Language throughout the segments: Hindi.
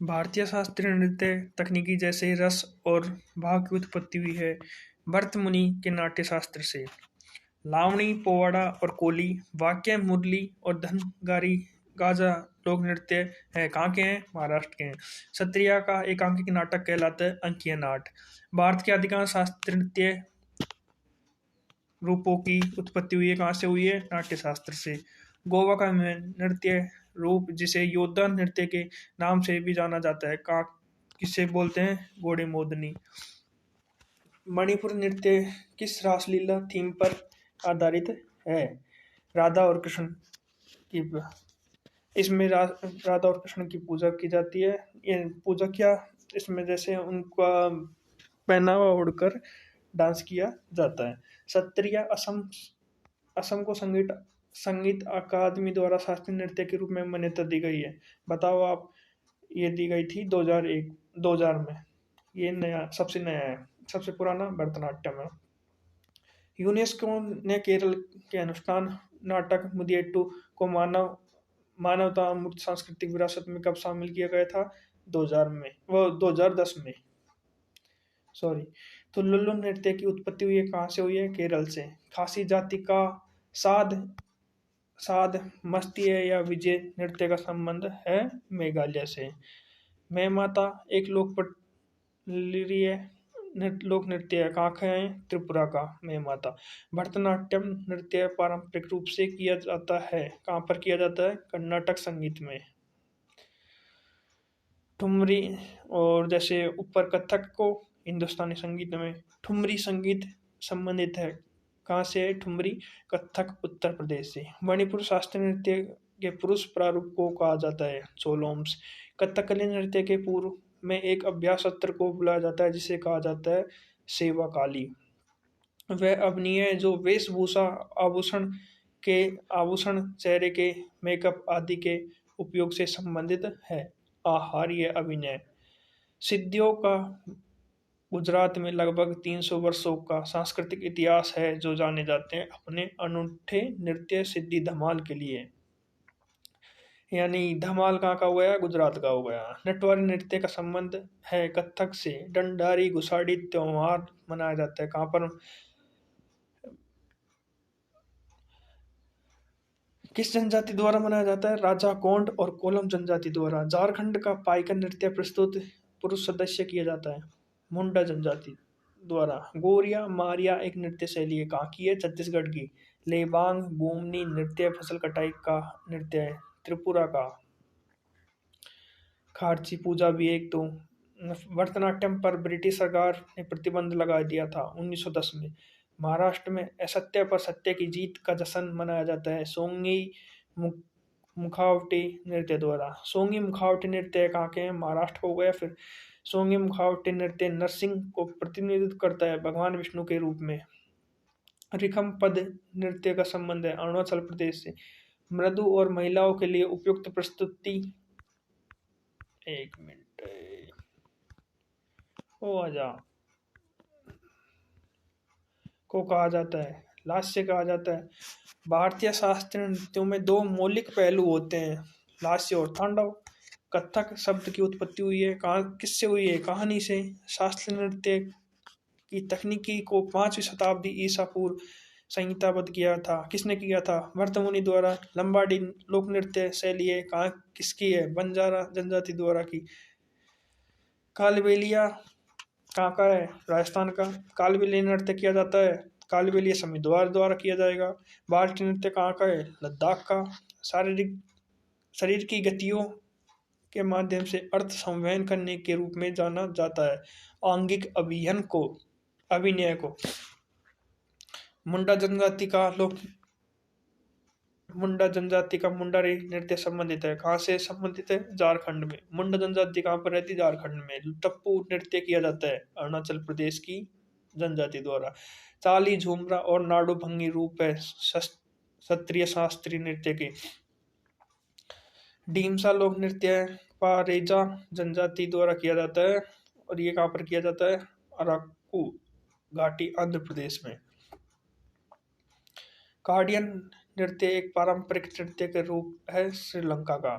भारतीय शास्त्रीय नृत्य तकनीकी जैसे रस और भाव की उत्पत्ति हुई है भरत मुनि के नाट्य शास्त्र से। लावणी, पोवाड़ा और कोली, वाक्य, मुरली और धनगारी गाजा लोक नृत्य है। कहाँ के हैं? महाराष्ट्र के हैं। सत्रिया का एकांकिक नाटक कहलाता है अंकीय नाट। भारत के अधिकांश शास्त्रीय नृत्य रूपों की उत्पत्ति हुई है। कहाँ से हुई है? नाट्य शास्त्र से। गोवा का नृत्य रूप जिसे योद्धा नृत्य के नाम से भी जाना जाता है, का किसे बोलते हैं? घोड़े मोदनी। मणिपुर नृत्य किस रासलीला थीम पर आधारित है? राधा और कृष्ण की। इसमें राधा और कृष्ण की पूजा की जाती है। ये पूजा क्या, इसमें जैसे उनका पहनावा ओढ़कर डांस किया जाता है। सत्रिया असम असम को संगीत संगीत अकादमी द्वारा शास्त्रीय नृत्य के रूप में मान्यता दी गई है। बताओ आप। ये दी गई थी 2000 में। ये नया, सबसे नया है। सबसे पुराना भरतनाट्यम है। यूनेस्को ने केरल के अनुष्ठान नाटक मुदियट्टू को मानवता अमूर्त सांस्कृतिक विरासत में कब शामिल किया गया था? 2000 में, वो 2010 में। सॉरी। तो लुल्लू नृत्य की उत्पत्ति हुई है, कहाँ से हुई है? केरल से। खासी जाति का साध साध मस्तीय या विजय नृत्य का संबंध है मेघालय से। मैं माता एक लोकप्रिय लोक नृत्य है। कहाँ का है? त्रिपुरा का मैं माता। भरतनाट्यम नृत्य पारंपरिक रूप से किया जाता है। कहाँ पर किया जाता है? कर्नाटक संगीत में। ठुमरी, और जैसे ऊपर कथक को हिंदुस्तानी संगीत में ठुमरी संगीत संबंधित है। कहाँ से है ठुमरी? कथक उत्तर प्रदेश से। मणिपुर शास्त्रीय नृत्य के पुरुष प्रारूप को कहा जाता है चोलोम्स। कथकली नृत्य के पूर्व में एक अभ्यास सत्र को बुलाया जाता है जिसे कहा जाता है सेवा काली। वह अभिनय जो वेशभूषा, आभूषण, चेहरे के मेकअप आदि के उपयोग से संबंधित है। आहार्य अभिनय। सिद्धियों का गुजरात में लगभग 300 वर्षों का सांस्कृतिक इतिहास है, जो जाने जाते हैं अपने अनूठे नृत्य सिद्धि धमाल के लिए। यानी धमाल कहाँ का हो गया? गुजरात का हो गया। नटवारी नृत्य का संबंध है कथक से। डंडारी गुसाड़ी त्योहार मनाया जाता है कहाँ पर? किस जनजाति द्वारा मनाया जाता है? राजा कोंड और कोलम जनजाति द्वारा। झारखंड का पाइका नृत्य प्रस्तुत पुरुष सदस्य किया जाता है मुंडा जनजाति द्वारा। गोरिया मारिया एक नृत्य शैली है। कहाँ की है? छत्तीसगढ़ की। लेबांग बुमनी नृत्य फसल कटाई का नृत्य है, त्रिपुरा का। खारची पूजा भी एक। तो भरतनाट्यम पर ब्रिटिश सरकार ने प्रतिबंध लगा दिया था 1910 में। महाराष्ट्र में असत्य पर सत्य की जीत का जश्न मनाया जाता है सोंगी मुखावटी नृत्य द्वारा। सोंगी मुखावटी नृत्य कहाँ के हैं? महाराष्ट्र को हो गया। फिर सोंगी मुखावटी नृत्य नरसिंह को प्रतिनिधित्व करता है, भगवान विष्णु के रूप में। रिखम पद नृत्य का संबंध है अरुणाचल प्रदेश से। मृदु और महिलाओं के लिए उपयुक्त प्रस्तुति। एक मिनट, ओ आजा, को कहा जाता है लास्य कहा जाता है। भारतीय शास्त्रीय नृत्यों में दो मौलिक पहलू होते हैं, लास्य और तांडव। कथक शब्द की उत्पत्ति हुई है कहाँ, किससे हुई है? कहानी से। शास्त्रीय नृत्य की तकनीकी को 5वीं शताब्दी ईसा पूर्व संहिताबद्ध किया था। किसने किया था? भरत मुनि द्वारा। लंबाडी लोक नृत्य शैली है कहाँ, किसकी है? बंजारा जनजाति द्वारा की। कालबेलिया कहाँ का है? राजस्थान का। कालबेलिया नृत्य किया जाता है, कालबेलिया समिद्वार द्वारा किया जाएगा। भारतीय नृत्य कहाँ का है? लद्दाख का। शरीर की गतियों के माध्यम से अर्थ संवहन करने के रूप में जाना जाता है आंगिक अभिनय को। मुंडा जनजाति का मुंडारी नृत्य संबंधित है। कहाँ से संबंधित है? झारखंड में। मुंडा जनजाति कहाँ पर रहती? झारखंड में। टप्पू नृत्य किया जाता है अरुणाचल प्रदेश की जनजाति द्वारा। चाली, झूमरा और नाडू भंगी रूप है क्षत्रिय शास्त्रीय नृत्य के। ढीमसा लोक नृत्य पारेजा जनजाति द्वारा किया जाता है, और ये कहाँ पर किया जाता है? अराकू घाटी आंध्र प्रदेश में। कार्डियन नृत्य एक पारंपरिक नृत्य के रूप है श्रीलंका का।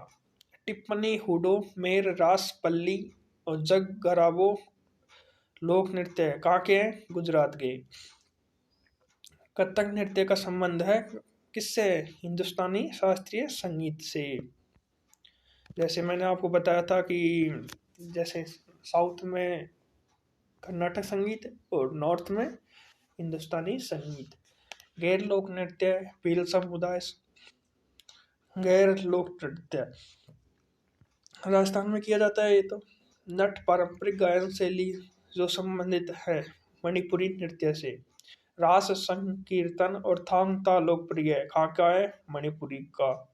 टिप्पणी हुडो मेर रास पल्ली और जग गराबो लोक नृत्य है। कहाँ के हैं? गुजरात के। कथक नृत्य का संबंध है किससे? हिंदुस्तानी शास्त्रीय संगीत से। जैसे मैंने आपको बताया था कि जैसे साउथ में कर्नाटक संगीत और नॉर्थ में हिंदुस्तानी संगीत। गैर लोक नृत्य भील समुदाय। गैर लोक नृत्य राजस्थान में किया जाता है। ये तो नट पारंपरिक गायन शैली जो संबंधित है मणिपुरी नृत्य से। रास संकीर्तन और थांग ता लोकप्रिय है। कहाँ का है? मणिपुरी का।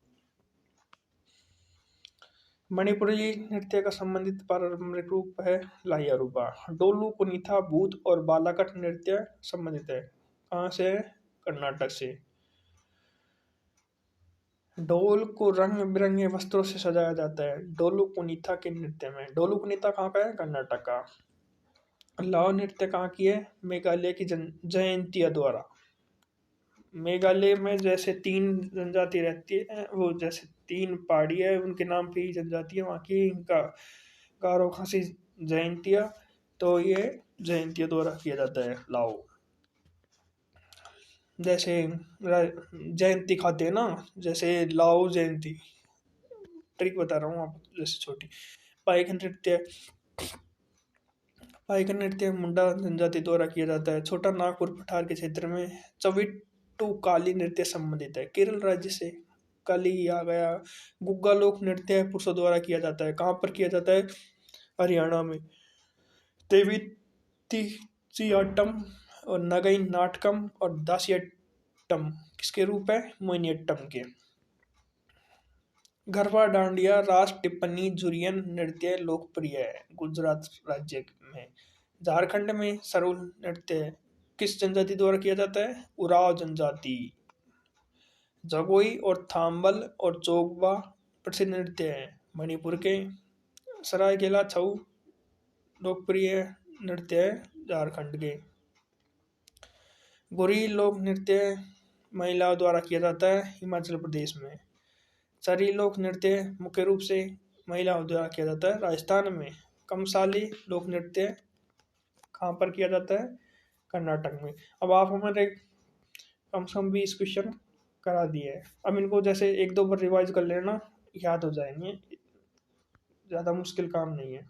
मणिपुरी नृत्य का संबंधित पारंपरिक रूप है लाहिया रूपा। डोलू कुनीथा भूत और बालाकट नृत्य संबंधित है। कहाँ से है? कर्नाटक से। ढोल को रंग बिरंगे वस्त्रों से सजाया जाता है डोलू कुनीता के नृत्य में। डोलू कुनीता कहाँ का है? कर्नाटक का। लाओ नृत्य कहाँ की है? मेघालय की जयंतिया द्वारा। मेघालय में जैसे तीन जनजाति रहती है, वो जैसे तीन पहाड़ी है उनके नाम पे ही जनजाति है वहाँ की। इनका गारो खासी जयंतिया, तो ये जयंतिया द्वारा किया जाता है लाओ। जैसे जयंती खाते हैं ना, जैसे लाओ जयंती। ट्रिक बता रहा हूँ आप, जैसे छोटी पाइक नृत्य। पाइक नृत्य मुंडा जनजाति द्वारा किया जाता है। छोटा नागपुर पठार के क्षेत्र में। चविट्टू काली नृत्य संबंधित है केरल राज्य से। काली आ गया। गुग्गा लोक नृत्य पुरुषों द्वारा किया जाता है। कहाँ पर किया जाता है? हरियाणा में। तेवितियाट्टम और नगई नाटकम और दासियट्टम किसके रूप है? मोहिनीअट्टम के। गरबा डांडिया रास टिप्पणी जुरियन नृत्य लोकप्रिय है गुजरात राज्य में। झारखंड में सरोल नृत्य किस जनजाति द्वारा किया जाता है? उराव जनजाति। जगोई और थाम्बल और चोगबा प्रसिद्ध नृत्य है मणिपुर के। सरायकेला छऊ लोकप्रिय नृत्य है झारखंड के। गोरी लोक नृत्य महिलाओं द्वारा किया जाता है हिमाचल प्रदेश में। चरी लोक नृत्य मुख्य रूप से महिलाओं द्वारा किया जाता है राजस्थान में। कमसाली लोक नृत्य कहाँ पर किया जाता है? कर्नाटक में। अब आप हमारे कम से कम 20 क्वेश्चन करा दिए हैं। अब इनको जैसे एक दो बार रिवाइज कर लेना, याद हो जाएंगे। ज़्यादा मुश्किल काम नहीं है।